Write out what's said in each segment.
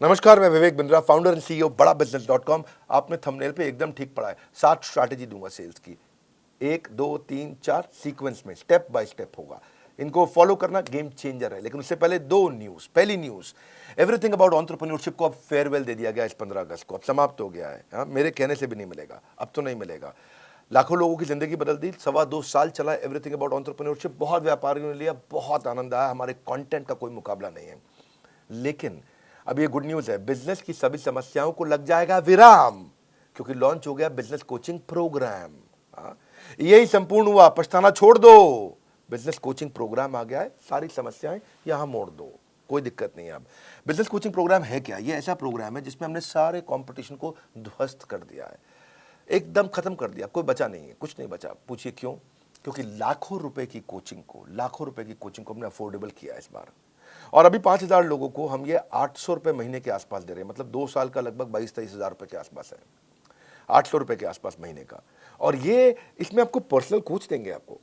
नमस्कार, मैं Vivek Bindra, founder and CEO बड़ा बिजनेस.com। आपने थंबनेल पे एकदम ठीक पढ़ा है। 7 स्ट्रैटेजी दूंगा सेल्स की, 1 2 3 4 सीक्वेंस में, स्टेप बाय स्टेप होगा। इनको फॉलो करना गेम चेंजर है। लेकिन उससे पहले 2 न्यूज। पहली न्यूज, एवरीथिंग अबाउट एंटरप्रेन्योरशिप को अब फेयरवेल दे दिया गया इस 15 अगस्त को। अब समाप्त हो गया है। हाँ, मेरे कहने से भी नहीं मिलेगा, अब तो नहीं मिलेगा। लाखों लोगों की जिंदगी बदल दी। 2.25 साल चला एवरीथिंग अबाउट एंटरप्रेन्योरशिप। बहुत व्यापारियों ने लिया, बहुत आनंद आया। हमारे कंटेंट का कोई मुकाबला नहीं है। लेकिन अब ये गुड न्यूज है, बिजनेस की सभी समस्याओं को लग जाएगा विराम, क्योंकि लॉन्च हो गया बिजनेस कोचिंग प्रोग्राम। यही संपूर्ण हुआ, पछताना छोड़ दो। बिजनेस कोचिंग प्रोग्राम आ गया है, सारी समस्याएं यहां मोड़ दो, कोई दिक्कत नहीं है। अब बिजनेस कोचिंग प्रोग्राम है क्या? ये ऐसा प्रोग्राम है जिसमें हमने सारे कंपटीशन को ध्वस्त कर दिया है, एकदम खत्म कर दिया। कोई बचा नहीं है, कुछ नहीं बचा। पूछिए क्यों? क्योंकि लाखों रुपए की कोचिंग को हमने अफोर्डेबल किया इस बार। और अभी 5,000 लोगों को हम ये 800 रुपये महीने के आसपास दे रहे हैं। मतलब 2 साल का लगभग 22-23 हज़ार रुपये के आसपास है, 800 रुपये के आसपास महीने का। और ये इसमें आपको पर्सनल कोच देंगे। आपको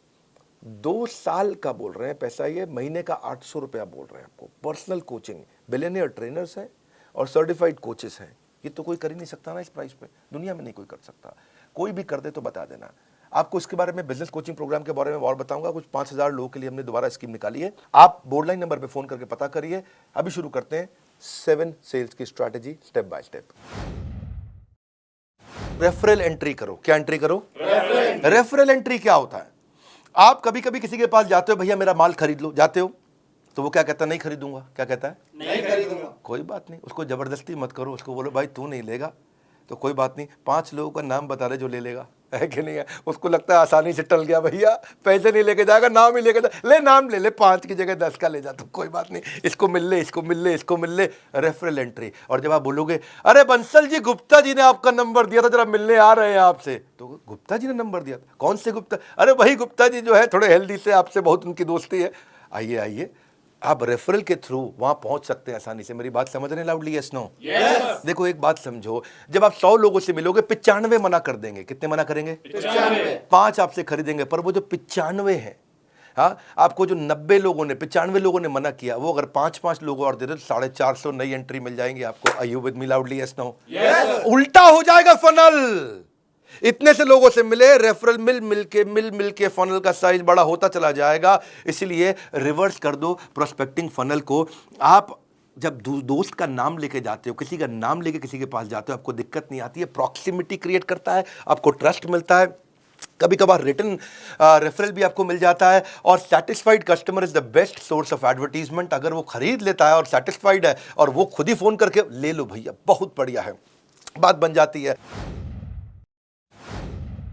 2 साल का बोल रहे हैं पैसा, ये महीने का 800 रुपया बोल रहे हैं आपको। पर्सनल कोचिंग, बिलियनियर ट्रेनर्स हैं और सर्टिफाइड कोचेस हैं। ये तो कोई कर ही नहीं सकता ना इस प्राइस पे, दुनिया में नहीं कोई कर सकता। कोई भी कर दे तो बता देना। आपको इसके बारे में, बिजनेस कोचिंग प्रोग्राम के बारे में और बताऊंगा। कुछ 5,000 लोगों के लिए हमने दोबारा स्कीम निकाली है। आप बोर्ड लाइन नंबर पे फोन करके पता करिए। अभी शुरू करते हैं 7 सेल्स की strategy, step by step. Referral entry करो। क्या एंट्री करो? रेफरल एंट्री क्या होता है? आप कभी कभी किसी के पास जाते हो, भैया मेरा माल खरीद लो, जाते हो तो वो क्या कहता है? नहीं खरीदूंगा। क्या कहता है? नहीं खरीदूंगा। कोई बात नहीं, उसको जबरदस्ती मत करो। उसको बोलो भाई तू नहीं लेगा तो कोई बात नहीं, 5 लोगों का नाम बता रहे जो ले लेगा, है कि नहीं है? उसको लगता है आसानी से टल गया, भैया पैसे नहीं लेके जाएगा, नाम ही लेके जा, ले नाम ले ले, 5 की जगह 10 का ले जा, तो कोई बात नहीं, इसको मिल ले, इसको मिल ले, इसको मिल ले। Referral entry. और जब आप बोलोगे अरे बंसल जी, गुप्ता जी ने आपका नंबर दिया था, जरा मिलने आ रहे हैं आपसे, तो गुप्ता जी ने नंबर दिया था? कौन से गुप्ता? अरे वही गुप्ता जी जो है थोड़े हेल्दी से, आपसे बहुत उनकी दोस्ती है। आइए आइए, आप रेफरल के थ्रू वहां पहुंच सकते हैं आसानी से। मेरी बात समझ रहे हैं लाउडली? Yes no? यस। देखो एक बात समझो, जब आप 100 लोगों से मिलोगे, 95 मना कर देंगे। कितने मना करेंगे? 95। 5 आपसे खरीदेंगे, पर वो जो 95 है, हाँ, आपको जो 90 लोगों ने, 95 लोगों ने मना किया, वो अगर 5-5 लोग और दे दे तो 450 नई एंट्री मिल जाएंगी आपको। Are you with me loudly? Yes no? Yes. उल्टा हो जाएगा फनल। इतने से लोगों से मिले, रेफरल मिल के फनल का साइज बड़ा होता चला जाएगा। इसलिए रिवर्स कर दो प्रोस्पेक्टिंग फनल को। आप जब दोस्त का नाम लेके जाते हो, किसी का नाम लेके किसी के पास जाते हो, आपको दिक्कत नहीं आती है। प्रॉक्सिमिटी क्रिएट करता है, आपको ट्रस्ट मिलता है। कभी कभार रिटर्न रेफरल भी आपको मिल जाता है। और satisfied customer is the best source of advertisement. अगर वो खरीद लेता है और सेटिस्फाइड है और वो खुद ही फोन करके ले लो भैया, बहुत बढ़िया है, बात बन जाती है।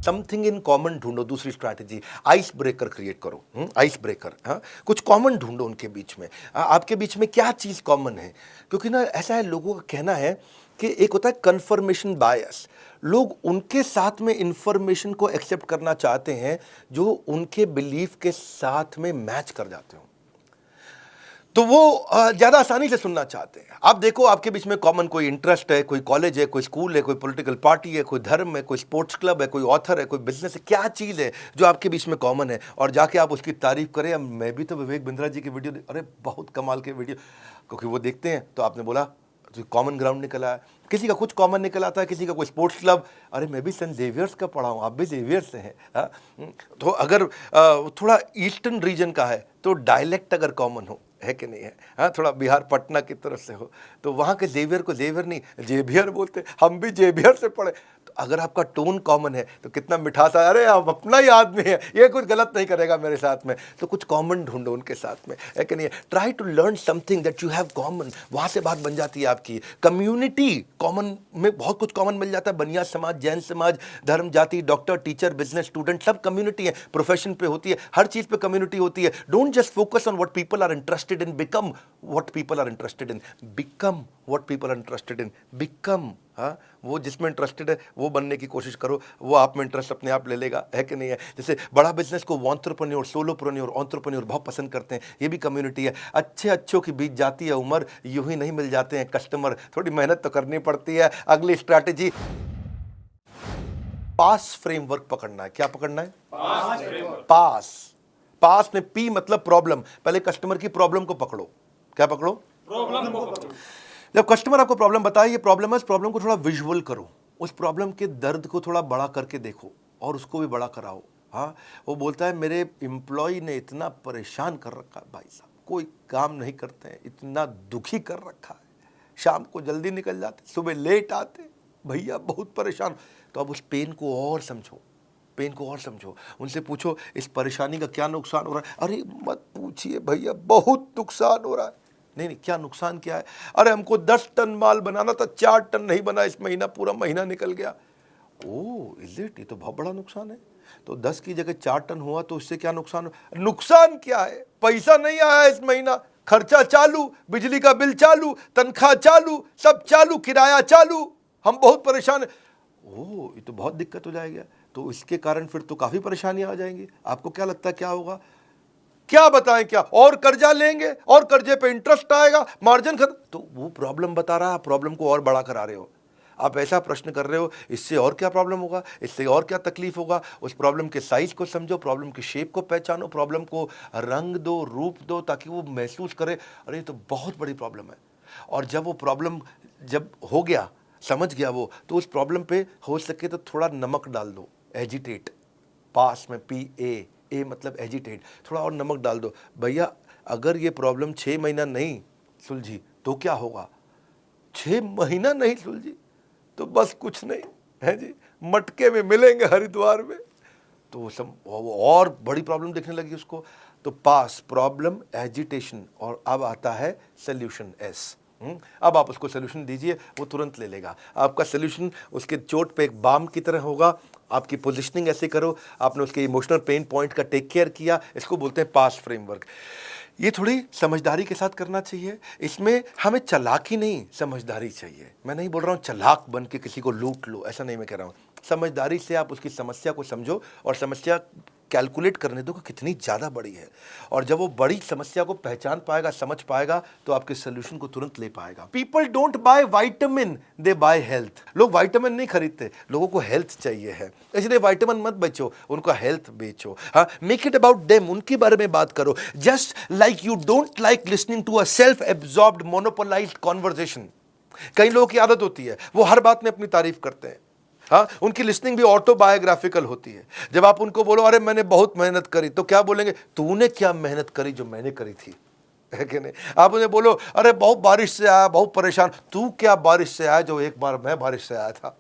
समथिंग इन कॉमन ढूंढो। दूसरी स्ट्रैटेजी, आइस ब्रेकर क्रिएट करो। आइस ब्रेकर, हाँ, कुछ कॉमन ढूंढो उनके बीच में। आपके बीच में क्या चीज कॉमन है? क्योंकि ना ऐसा है, लोगों का कहना है कि एक होता है कंफर्मेशन बायस। लोग उनके साथ में इंफॉर्मेशन को एक्सेप्ट करना चाहते हैं जो उनके बिलीफ के साथ में मैच कर जाते हो, तो वो ज्यादा आसानी से सुनना चाहते हैं। आप देखो, आपके बीच में कॉमन कोई इंटरेस्ट है, कोई कॉलेज है, कोई स्कूल है, कोई पॉलिटिकल पार्टी है, कोई धर्म है, कोई स्पोर्ट्स क्लब है, कोई ऑथर है, कोई बिजनेस है। क्या चीज़ है जो आपके बीच में कॉमन है? और जाके आप उसकी तारीफ करें, मैं भी तो विवेक बिंद्रा जी की वीडियो, अरे बहुत कमाल के वीडियो, क्योंकि वो देखते हैं। तो आपने बोला तो कॉमन ग्राउंड निकला है। किसी का कुछ कॉमन निकल आता है, किसी का कोई स्पोर्ट्स क्लब, अरे मैं भी सेंट जेवियर्स का पढ़ा हूँ, आप भी जेवियर्स से हैं, हाँ? तो अगर थोड़ा ईस्टर्न रीजन का है तो डायलेक्ट अगर कॉमन हो, है कि नहीं है? हाँ, थोड़ा बिहार पटना की तरफ से हो तो वहाँ के जेवियर को जेवियर नहीं जेवियर बोलते, हम भी जेवियर से पढ़े। तो अगर आपका टोन कॉमन है तो कितना मिठास है, अरे आप अपना ही आदमी है, ये कुछ गलत नहीं करेगा मेरे साथ में। तो कुछ कॉमन ढूंढो उनके साथ में, है कि नहीं? Try to learn something that you have common. वहाँ से बात बन जाती है आपकी। कम्युनिटी कॉमन में बहुत कुछ कॉमन मिल जाता है। बनिया समाज, जैन समाज, धर्म, जाति, डॉक्टर, टीचर, बिजनेस, स्टूडेंट, सब कम्युनिटी है। प्रोफेशन पे होती है, हर चीज़ पे कम्युनिटी होती है। Don't just focus on what people are interested in, become what people are interested in. Become what people are interested in. Become, हाँ, वो जिसमें इंटरेस्टेड है वो बनने की कोशिश करो, वो आप में इंटरेस्ट अपने आप ले लेगा, है कि नहीं है? जैसे बड़ा बिजनेस को एंटरप्रेन्योर, सोलोप्रेन्योर, एंटरप्रेन्योर बहुत पसंद करते हैं, ये भी कम्युनिटी है। अच्छों की बीत जाती है उम्र, यूं ही नहीं मिल जाते हैं कस्टमर, थोड़ी मेहनत तो करनी पड़ती है। अगली स्ट्रैटेजी, पास फ्रेमवर्क पकड़ना है। क्या पकड़ना है? पास। पास में पी मतलब प्रॉब्लम। पहले कस्टमर की प्रॉब्लम को पकड़ो। क्या पकड़ो? प्रॉब्लम को पकड़ो। जब कस्टमर आपको प्रॉब्लम बताए, ये प्रॉब्लम है, इस प्रॉब्लम को थोड़ा विजुअल करो, उस प्रॉब्लम के दर्द को थोड़ा बड़ा करके देखो और उसको भी बड़ा कराओ। हाँ, वो बोलता है मेरे एम्प्लॉय ने इतना परेशान कर रखा है भाई साहब, कोई काम नहीं करते हैं, इतना दुखी कर रखा है, शाम को जल्दी निकल जाते, सुबह लेट आते, भैया बहुत परेशान। तो अब उस पेन को और समझो, पेन को और समझो, उनसे पूछो इस परेशानी का क्या नुकसान हो रहा है। अरे मत पूछिए भैया, बहुत नुकसान हो रहा है। नहीं, क्या नुकसान क्या है? अरे हमको 10 टन माल बनाना था, 4 टन नहीं बना इस महीना, पूरा महीना निकल गया। ओह इज इट, ये तो बहुत बड़ा नुकसान है। तो 10 की जगह 4 टन हुआ तो इससे क्या नुकसान? नुकसान क्या है? पैसा नहीं आया इस महीना, खर्चा चालू, बिजली का बिल चालू, तनख्वाह चालू, सब चालू, किराया चालू, हम बहुत परेशान है। ओह ये तो बहुत दिक्कत हो जाएगी। तो इसके कारण फिर तो काफी परेशानियां आ जाएंगी। आपको क्या लगता है क्या होगा? क्या बताएं, क्या और कर्जा लेंगे और कर्जे पे इंटरेस्ट आएगा, मार्जिन खत्म। तो वो प्रॉब्लम बता रहा है, प्रॉब्लम को और बड़ा करा रहे हो। आप ऐसा प्रश्न कर रहे हो, इससे और क्या प्रॉब्लम होगा, इससे और क्या तकलीफ होगा। उस प्रॉब्लम के साइज को समझो, प्रॉब्लम के शेप को पहचानो, प्रॉब्लम को रंग दो, रूप दो, ताकि वो महसूस करे अरे ये तो बहुत बड़ी प्रॉब्लम है। और जब वो प्रॉब्लम जब हो गया, समझ गया वो, तो उस प्रॉब्लम पे हो सके तो थोड़ा नमक डाल दो, एजिटेट, पास में PA मतलब एजिटेट, थोड़ा और नमक डाल दो। भैया अगर ये प्रॉब्लम 6 महीना नहीं सुलझी तो क्या होगा? 6 महीना नहीं सुलझी तो बस कुछ नहीं है जी, मटके में मिलेंगे हरिद्वार में। तो वो और बड़ी प्रॉब्लम देखने लगी उसको। तो पास, प्रॉब्लम, एजिटेशन, और अब आता है सोल्यूशन S। अब आप उसको सोल्यूशन दीजिए, वो तुरंत ले लेगा। आपका सोल्यूशन उसके चोट पे एक बाम की तरह होगा। आपकी पोजीशनिंग ऐसे करो, आपने उसके इमोशनल पेन पॉइंट का टेक केयर किया, इसको बोलते हैं पास फ्रेमवर्क। ये थोड़ी समझदारी के साथ करना चाहिए। इसमें हमें चालाकी नहीं, समझदारी चाहिए। मैं नहीं बोल रहा हूँ चालाक बन के किसी को लूट लो, ऐसा नहीं मैं कह रहा हूँ। समझदारी से आप उसकी समस्या को समझो और समस्या कैलकुलेट करने दो कि कितनी ज़्यादा बड़ी है। और जब वो बड़ी समस्या को पहचान पाएगा, समझ पाएगा, तो आपके सोल्यूशन को तुरंत ले पाएगा। People don't buy vitamin, they by health. लोग वाइटामिन नहीं खरीदते, लोगों को हेल्थ चाहिए है, इसलिए वाइटामिन मत बेचो, उनका हेल्थ बेचो। हाँ, मेक इट अबाउट देम, उनके बारे में बात करो। Just like you don't like listening to a self absorbed monopolised conversation. कई लोगों की आदत होती है, वो हर बात में अपनी तारीफ करते हैं। हाँ, उनकी लिसनिंग भी ऑटोबायोग्राफिकल होती है। जब आप उनको बोलो अरे मैंने बहुत मेहनत करी, तो क्या बोलेंगे? तूने क्या मेहनत करी जो मैंने करी थी, है कि नहीं? आप उन्हें बोलो अरे बहुत बारिश से आया, बहुत परेशान, तू क्या बारिश से आया जो एक बार मैं बारिश से आया था।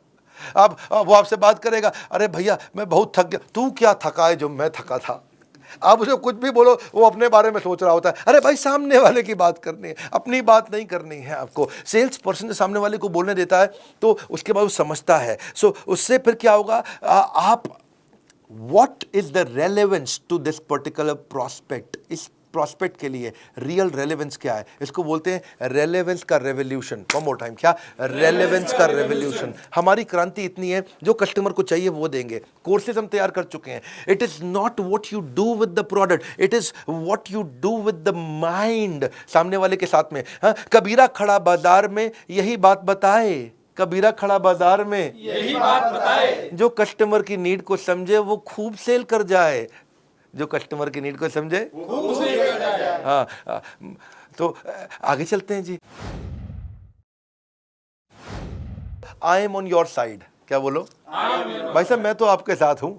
अब वो आपसे बात करेगा, अरे भैया मैं बहुत थक गया, तू क्या थका है जो मैं थका था। आप उसे कुछ भी बोलो, वो अपने बारे में सोच रहा होता है। अरे भाई सामने वाले की बात करनी है, अपनी बात नहीं करनी है आपको। सेल्स पर्सन सामने वाले को बोलने देता है तो उसके बाद वो समझता है। सो उससे फिर क्या होगा, आप what is the relevance to this particular prospect, इस प्रॉस्पेक्ट के लिए रियल रेलेवेंस क्या है, इसको बोलते हैं रेलेवेंस का रेवोल्यूशन। वन मोर टाइम, क्या? रेलेवेंस का रेवोल्यूशन। हमारी क्रांति इतनी है, जो कस्टमर को चाहिए वो देंगे। कोर्सेज हम तैयार कर चुके हैं। It is not what you do with the product, it is what you do with the mind, सामने वाले के साथ में। हाँ, कबीरा खड़ा बाजार में यही बात बताए, कबीरा खड़ा बाजार में यही बात बताए, जो कस्टमर की नीड को समझे वो खूब सेल कर जाए, जो कस्टमर की नीड को समझे खूब सेल कर जाए। हाँ, तो आगे चलते हैं जी। I am on your side, क्या बोलो? भाई साहब मैं तो आपके साथ हूँ।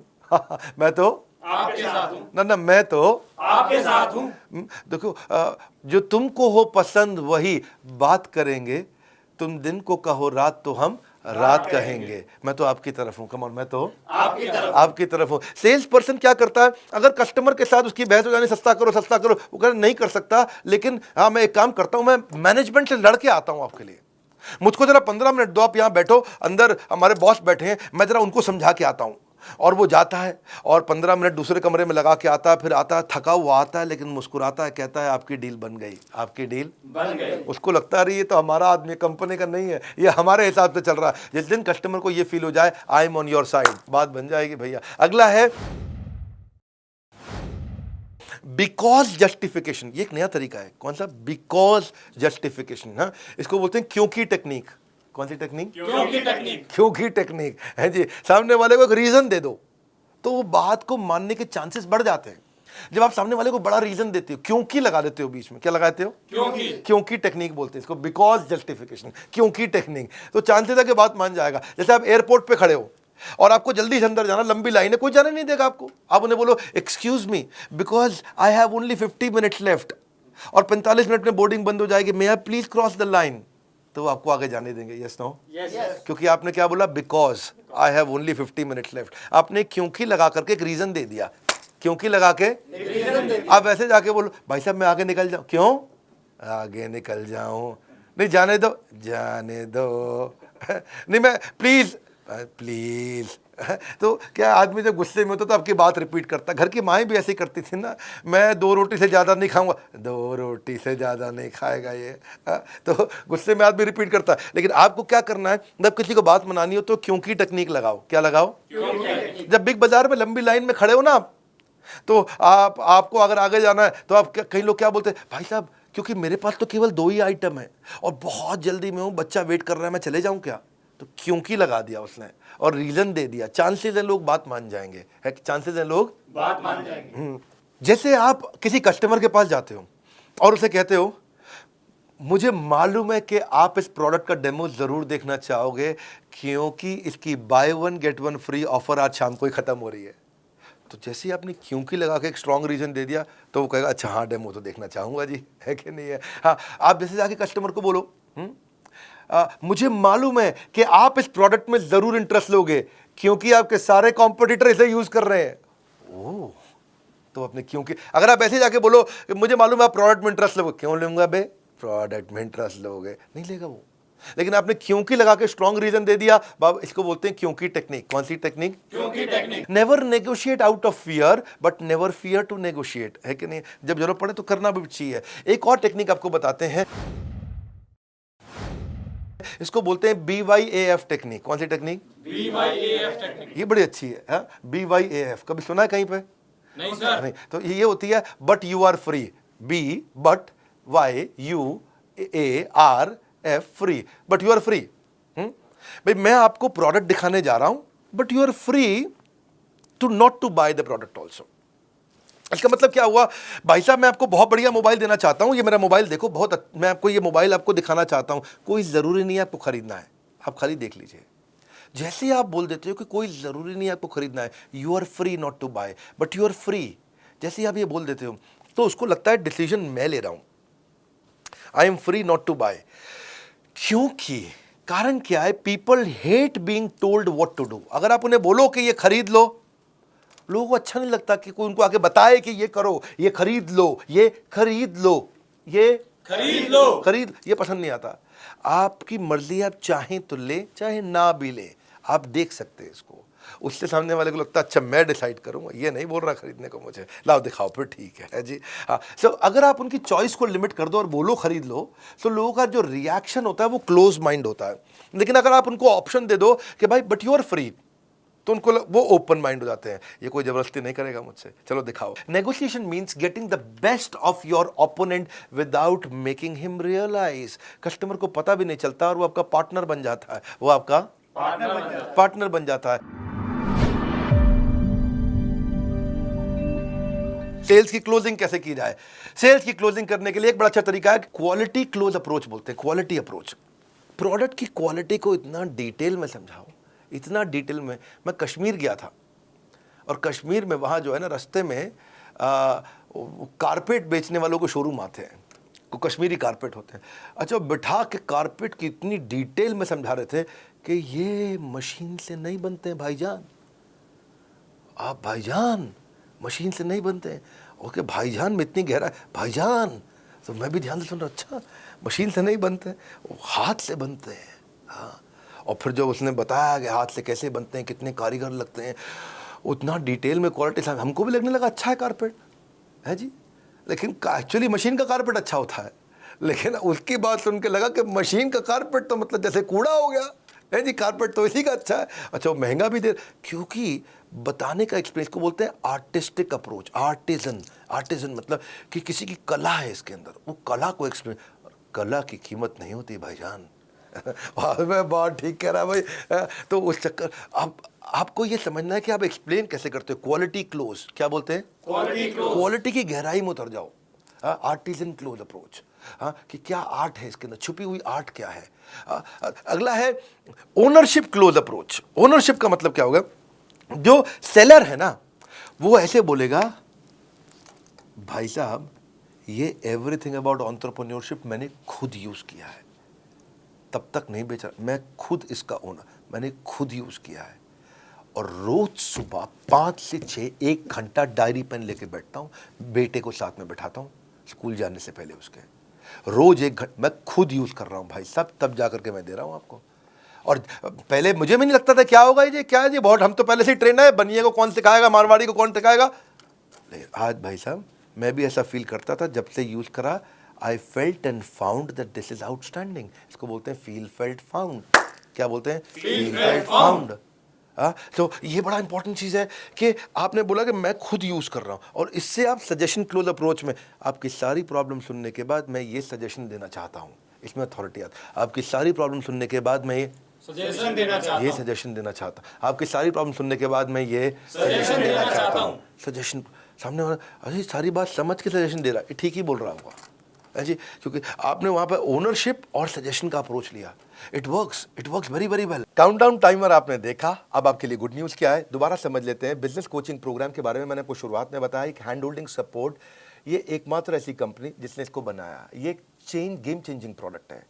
मैं तो आपके साथ हूँ ना, मैं तो आपके साथ हूँ। देखो, जो तुमको हो पसंद वही बात करेंगे, तुम दिन को कहो रात तो हम रात कहेंगे। मैं तो आपकी तरफ हूं, कम ऑन, मैं तो आपकी तरफ हूं। सेल्स पर्सन क्या करता है, अगर कस्टमर के साथ उसकी बहस हो जानी, सस्ता करो सस्ता करो, वो कहना नहीं कर सकता, लेकिन हाँ मैं एक काम करता हूं, मैं मैनेजमेंट से लड़के आता हूं आपके लिए, मुझको जरा 15 मिनट दो, आप यहां बैठो, अंदर हमारे बॉस बैठे हैं, मैं जरा उनको समझा के आता हूं। और वो जाता है और 15 मिनट दूसरे कमरे में लगा के आता है, फिर आता है थका हुआ आता है, लेकिन मुस्कुराता है, कहता है आपकी डील बन गई, आपकी डील बन गई। उसको लगता है ये तो हमारा आदमी, कंपनी का नहीं है, ये हमारे हिसाब से चल रहा है। जिस दिन कस्टमर को ये फील हो जाए आई एम ऑन योर साइड, बात बन जाएगी भैया। अगला है बिकॉज जस्टिफिकेशन। ये एक नया तरीका है। कौन सा? Because justification. हाँ, इसको बोलते हैं क्योंकि टेक्निक। कौन सी टेक्निक? क्योंकि टेक्निक। क्योंकि टेक्निक है जी। सामने वाले को एक रीजन दे दो तो वो बात को मानने के चांसेस बढ़ जाते हैं। जब आप सामने वाले को बड़ा रीजन देते हो, क्योंकि लगा देते हो बीच में, क्या लगाते हो? क्योंकि टेक्निक बोलते हैं इसको, बिकॉज जस्टिफिकेशन, क्योंकि टेक्निक। तो चांसेस है कि बात मान जाएगा। जैसे आप एयरपोर्ट पे खड़े हो और आपको जल्दी से अंदर जाना, लंबी लाइन है, कोई जाने नहीं देगा आपको। आप उन्हें बोलो excuse me because I have only 50 minutes left और 45 मिनट में बोर्डिंग बंद हो जाएगी, may I please cross the line, तो वो आपको आगे जाने देंगे। Yes no? क्योंकि आपने क्या बोला? Because I have only 50 minutes left. आपने क्योंकि लगा करके एक रीजन दे दिया, क्योंकि लगा के आप ऐसे जाके बोलो भाई साहब मैं आगे निकल जाऊं, क्यों आगे निकल जाऊं? नहीं जाने दो, जाने दो नहीं मैं प्लीज प्लीज। तो क्या आदमी जब गुस्से में होता तो आपकी बात रिपीट करता। घर की माएँ भी ऐसे करती थी ना, मैं 2 रोटी से ज़्यादा नहीं खाऊंगा, 2 रोटी से ज़्यादा नहीं खाएगा ये। तो गुस्से में आदमी रिपीट करता है। लेकिन आपको क्या करना है, जब किसी को बात मनानी हो तो क्योंकि टेक्निक लगाओ। क्या लगाओ? जब बिग बाजार में लंबी लाइन में खड़े हो ना आप, तो आपको अगर आगे जाना है तो आप कई लोग क्या बोलते हैं, भाई साहब क्योंकि मेरे पास तो केवल 2 ही आइटम है और बहुत जल्दी में हूँ, बच्चा वेट कर रहा है, मैं चले जाऊँ क्या? तो क्योंकि लगा दिया उसने और रीजन दे दिया। चांसेस है लोग बात मान जाएंगे, है चांसेस है लोग बात मान जाएंगे। जैसे आप किसी कस्टमर के पास जाते हो और उसे कहते हो मुझे मालूम है कि आप इस प्रोडक्ट का डेमो जरूर देखना चाहोगे क्योंकि इसकी बाय 1 गेट 1 फ्री ऑफर आज शाम को ही खत्म हो रही है। तो जैसे ही आपने क्योंकि लगा के एक स्ट्रॉन्ग रीजन दे दिया तो वो कहेगा अच्छा हाँ डेमो तो देखना चाहूंगा जी, है कि नहीं है? हाँ, आप जैसे जाके कस्टमर को बोलो मुझे मालूम है कि आप इस प्रोडक्ट में जरूर इंटरेस्ट लोगे क्योंकि आपके सारे कॉम्पिटिटर इसे यूज कर रहे हैं। ओह, तो आपने क्योंकि, अगर आप ऐसे जाके बोलो कि मुझे मालूम है आप प्रोडक्ट में इंटरेस्ट लोगे, क्यों लूंगा बे, प्रोडक्ट में इंटरेस्ट लोगे, नहीं लेगा वो। लेकिन आपने क्योंकि लगा के स्ट्रॉन्ग रीजन दे दिया, बाबा इसको बोलते हैं क्योंकि टेक्निक। कौन सी टेक्निक? क्योंकि technique. Never negotiate out of fear but never fear to negotiate, है कि नहीं? जब जरूरत पड़े तो करना भी चाहिए। एक और टेक्निक आपको बताते हैं, इसको बोलते हैं BYAF टेक्निक। कौन सी टेक्निक? BYAF technique. ये बड़ी अच्छी है। BYAF कभी सुना है कहीं पे? नहीं सर। नहीं, तो ये होती है but you are free. B but YUARF free, but you are free. भाई मैं आपको प्रोडक्ट दिखाने जा रहा हूं but you are free to not to buy the product also. इसका मतलब क्या हुआ, भाई साहब मैं आपको बहुत बढ़िया मोबाइल देना चाहता हूं, ये मेरा मोबाइल देखो, मैं आपको ये मोबाइल आपको दिखाना चाहता हूं, कोई ज़रूरी नहीं है आपको खरीदना है, आप खाली देख लीजिए। जैसे ही आप बोल देते हो कि कोई ज़रूरी नहीं है आपको खरीदना है, you are free not to buy but you are free, जैसे ही आप ये बोल देते हो तो उसको लगता है डिसीजन मैं ले रहा हूं, I am free not to buy. क्योंकि कारण क्या है, people hate being told what to do. अगर आप उन्हें बोलो कि ये खरीद लो, लोगों को अच्छा नहीं लगता कि कोई उनको आगे बताए कि ये करो, ये खरीद लो, ये खरीद लो, ये खरीद लो, ये पसंद नहीं आता। आपकी मर्जी, आप चाहें तो ले, चाहे ना भी ले, आप देख सकते हैं इसको। उससे सामने वाले को लगता है अच्छा मैं डिसाइड करूंगा, ये नहीं बोल रहा खरीदने को मुझे, लाओ दिखाओ फिर ठीक है जी। हाँ, सो अगर आप उनकी चॉइस को लिमिट कर दो और बोलो खरीद लो, तो लोगों का जो रिएक्शन होता है वो क्लोज माइंड होता है। लेकिन अगर आप उनको ऑप्शन दे दो कि भाई बट यू आर फ्री, तो उनको वो ओपन माइंड हो जाते हैं, ये कोई जबरदस्ती नहीं करेगा मुझसे, चलो दिखाओ। Negotiation means getting the best of your opponent without making him realise. Customer को पता भी नहीं चलता और वो आपका पार्टनर बन जाता है, वो आपका पार्टनर बन जाता है। सेल्स की क्लोजिंग कैसे की जाए? सेल्स की क्लोजिंग करने के लिए एक बड़ा अच्छा तरीका है, क्वालिटी क्लोज अप्रोच बोलते हैं, क्वालिटी अप्रोच। प्रोडक्ट की क्वालिटी को इतना डिटेल में समझाओ, इतना डिटेल में। मैं कश्मीर गया था और कश्मीर में वहाँ जो है ना, रास्ते में कारपेट बेचने वालों को शोरूम आते हैं, को कश्मीरी कारपेट होते हैं। अच्छा, बिठा के कारपेट की इतनी डिटेल में समझा रहे थे कि ये मशीन से नहीं बनते हैं भाईजान, आप भाईजान मशीन से नहीं बनते हैं। ओके भाईजान में इतनी गहरा, भाईजान, तो मैं भी ध्यान से सुन रहा, अच्छा मशीन से नहीं बनते, वो हाथ से बनते हैं। हाँ, और फिर जो उसने बताया कि हाथ से कैसे बनते हैं, कितने कारीगर लगते हैं, उतना डिटेल में क्वालिटी से हमको भी लगने लगा अच्छा है कारपेट, है जी। लेकिन एक्चुअली मशीन का कारपेट अच्छा होता है, लेकिन उसकी बात सुन के लगा कि मशीन का कारपेट तो मतलब जैसे कूड़ा हो गया, है जी, कारपेट तो इसी का अच्छा है। अच्छा, वो महंगा भी दे, क्योंकि बताने का एक्सपीरियंस को बोलते हैं आर्टिस्टिक अप्रोच। आर्टिजन मतलब कि किसी की कला है इसके अंदर, वो कला को एक्सपीरियंस। कला की कीमत नहीं होती भाईजान। मैं बहुत ठीक कह रहा भाई। तो उस चक्कर आपको ये समझना है कि आप एक्सप्लेन कैसे करते हो। क्वालिटी क्लोज, क्या बोलते हैं? Quality close. क्वालिटी की गहराई में उतर जाओ। आर्टिजन क्लोज अप्रोच, कि क्या आर्ट है इसके अंदर, छुपी हुई आर्ट क्या है। अगला है ओनरशिप क्लोज अप्रोच। ओनरशिप का मतलब क्या होगा? जो सेलर है ना, वो ऐसे बोलेगा, भाई साहब ये एवरीथिंग अबाउट एंटरप्रेन्योरशिप मैंने खुद यूज किया है, तब तक नहीं बेचा, मैं खुद इसका ओनर, मैंने खुद यूज किया है। और रोज सुबह 5 से 6 1 घंटा डायरी पेन लेके बैठता हूँ, बेटे को साथ में बैठाता हूँ स्कूल जाने से पहले उसके, रोज 1 घंटा मैं खुद यूज कर रहा हूँ भाई साहब, तब जाकर के मैं दे रहा हूँ आपको। और पहले मुझे भी नहीं लगता था क्या होगा ये, क्या है ये, बहुत हम तो पहले से ही ट्रेन है, बनिए को कौन सिखाएगा, मारवाड़ी को कौन सिखाएगा। लेकिन आज भाई साहब मैं भी ऐसा फील करता था, जब से यूज करा I felt and found that this is outstanding. इसको बोलते हैं फील फेल्ट फाउंड। क्या बोलते हैं? Feel felt found. तो ये बड़ा इंपॉर्टेंट चीज़ है कि आपने बोला कि मैं खुद यूज़ कर रहा हूँ, और इससे आप सजेशन क्लोज अप्रोच में आपकी सारी प्रॉब्लम सुनने के बाद मैं ये सजेशन देना चाहता हूँ, इसमें अथॉरिटी आती। आपकी सारी प्रॉब्लम सुनने के बाद मैं ये सजेशन देना चाहता हूं। ये सजेशन देना चाहता हूँ। आपकी सारी प्रॉब्लम सुनने के बाद मैं ये सजेशन देना चाहता हूँ। सजेशन सामने वाला अरे सारी बात समझ के सजेशन दे रहा है, ठीक ही बोल रहा होगा जी, क्योंकि आपने वहां पर ओनरशिप और सजेशन का अप्रोच लिया। It works very very well. Countdown timer आपने देखा, अब आपके लिए गुड न्यूज़ क्या है दोबारा समझ लेते हैं। बिजनेस कोचिंग प्रोग्राम के बारे में मैंने आपको शुरुआत में बताया, एक हैंड होल्डिंग सपोर्ट, ये एकमात्र ऐसी कंपनी जिसने इसको बनाया। ये एक गेम चेंजिंग प्रोडक्ट है।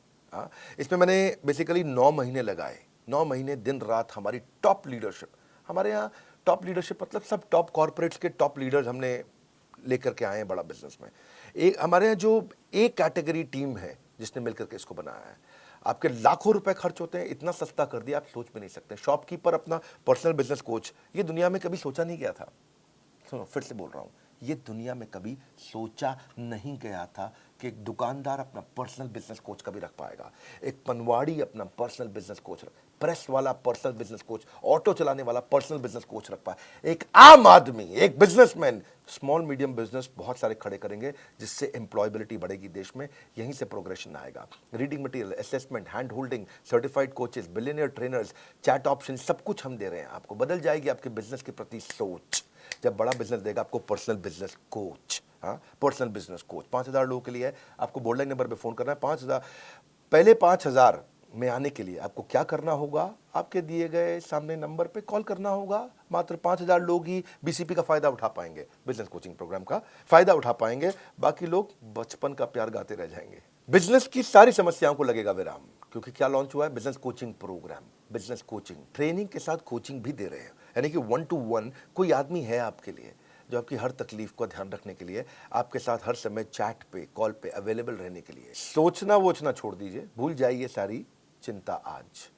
इसमें मैंने बेसिकली 9 महीने लगाए, 9 महीने दिन रात हमारी टॉप लीडरशिप, हमारे यहाँ टॉप लीडरशिप मतलब सब टॉप कॉर्पोरेट्स के टॉप लीडर्स हमने लेकर के आए हैं बड़ा बिजनेस में। एक हमारे यहाँ जो एक कैटेगरी टीम है जिसने मिलकर के इसको बनाया है। आपके लाखों रुपए खर्च होते हैं, इतना सस्ता कर दिया आप सोच भी नहीं सकते। शॉपकीपर अपना पर्सनल बिजनेस कोच, ये दुनिया में कभी सोचा नहीं गया था। सुनो फिर से बोल रहा हूँ, ये दुनिया में कभी सोचा नहीं गया था कि एक दुकानदार अपना पर्सनल बिजनेस कोच कभी रख पाएगा, एक पनवाड़ी अपना पर्सनल बिजनेस कोच रख, प्रेस वाला पर्सनल बिजनेस कोच, ऑटो चलाने वाला पर्सनल बिजनेस कोच रख पाए, एक आम आदमी, एक बिजनेसमैन स्मॉल मीडियम बिजनेस बहुत सारे खड़े करेंगे, जिससे एम्प्लॉयबिलिटी बढ़ेगी देश में, यहीं से प्रोग्रेशन आएगा। Reading material, assessment, hand holding, certified coaches, billionaire trainers, chat option, सब कुछ हम दे रहे हैं आपको। बदल जाएगी आपके बिजनेस के प्रति सोच जब बड़ा बिजनेस देगा आपको personal business coach. Personal business coach 5000 लोगों के लिए है। आपको बोर्डलाइन नंबर पे फोन करना है। 5000 पहले 5000 में आने के लिए आपको क्या करना होगा, आपके दिए गए सामने नंबर पे कॉल करना होगा। मात्र 5000 लोग ही बीसीपी का फायदा उठा पाएंगे, बिजनेस कोचिंग प्रोग्राम का फायदा उठा पाएंगे, बाकी लोग बचपन का प्यार गाते रह जाएंगे। बिजनेस की सारी समस्याओं को लगेगा विराम, क्योंकि क्या लॉन्च हुआ है business coaching programme. Business coaching training के साथ कोचिंग भी दे रहे हैं, यानी कि 1 to 1 कोई आदमी है आपके लिए जो आपकी हर तकलीफ को ध्यान रखने के लिए आपके साथ हर समय चैट पे कॉल पे अवेलेबल रहने के लिए। सोचना वोचना छोड़ दीजिए, भूल जाइए सारी चिंता। आज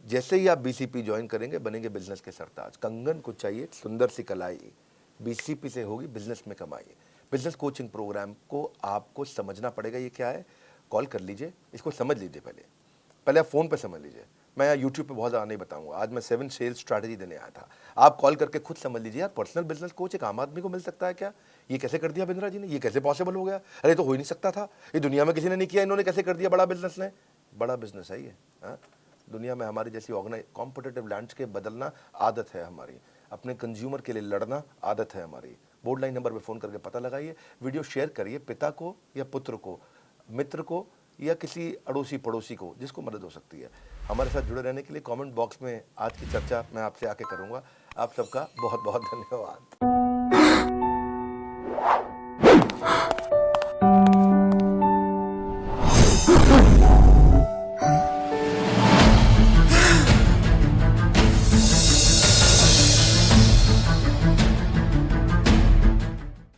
जैसे ही आप बीसीपी ज्वाइन करेंगे बनेंगे बिजनेस के सरताज। कंगन को चाहिए सुंदर सी कलाई, बीसीपी से होगी बिजनेस में कमाई। बिजनेस कोचिंग प्रोग्राम को आपको समझना पड़ेगा, ये क्या है। कॉल कर लीजिए, इसको समझ लीजिए, पहले आप फ़ोन पे समझ लीजिए। मैं यूट्यूब पे बहुत ज़्यादा नहीं बताऊंगा, आज मैं 7 सेल्स स्ट्रैटेजी देने आया था। आप कॉल करके खुद समझ लीजिए यार, पर्सनल बिजनेस कोच एक आम आदमी को मिल सकता है क्या? ये कैसे कर दिया बिंद्रा जी ने, ये कैसे पॉसिबल हो गया? अरे तो हो ही नहीं सकता था, ये दुनिया में किसी ने नहीं किया, इन्होंने कैसे कर दिया? बड़ा बिजनेस ने, बड़ा बिजनेस है ये। दुनिया में हमारी जैसी कॉम्पिटिटिव लैंडस्केप बदलना आदत है हमारी, अपने कंज्यूमर के लिए लड़ना आदत है हमारी। बोर्ड लाइन नंबर पर फ़ोन करके पता लगाइए, वीडियो शेयर करिए पिता को या पुत्र को, मित्र को या किसी अड़ोसी पड़ोसी को जिसको मदद हो सकती है। हमारे साथ जुड़े रहने के लिए कमेंट बॉक्स में आज की चर्चा मैं आपसे आके करूँगा। आप सबका बहुत बहुत धन्यवाद।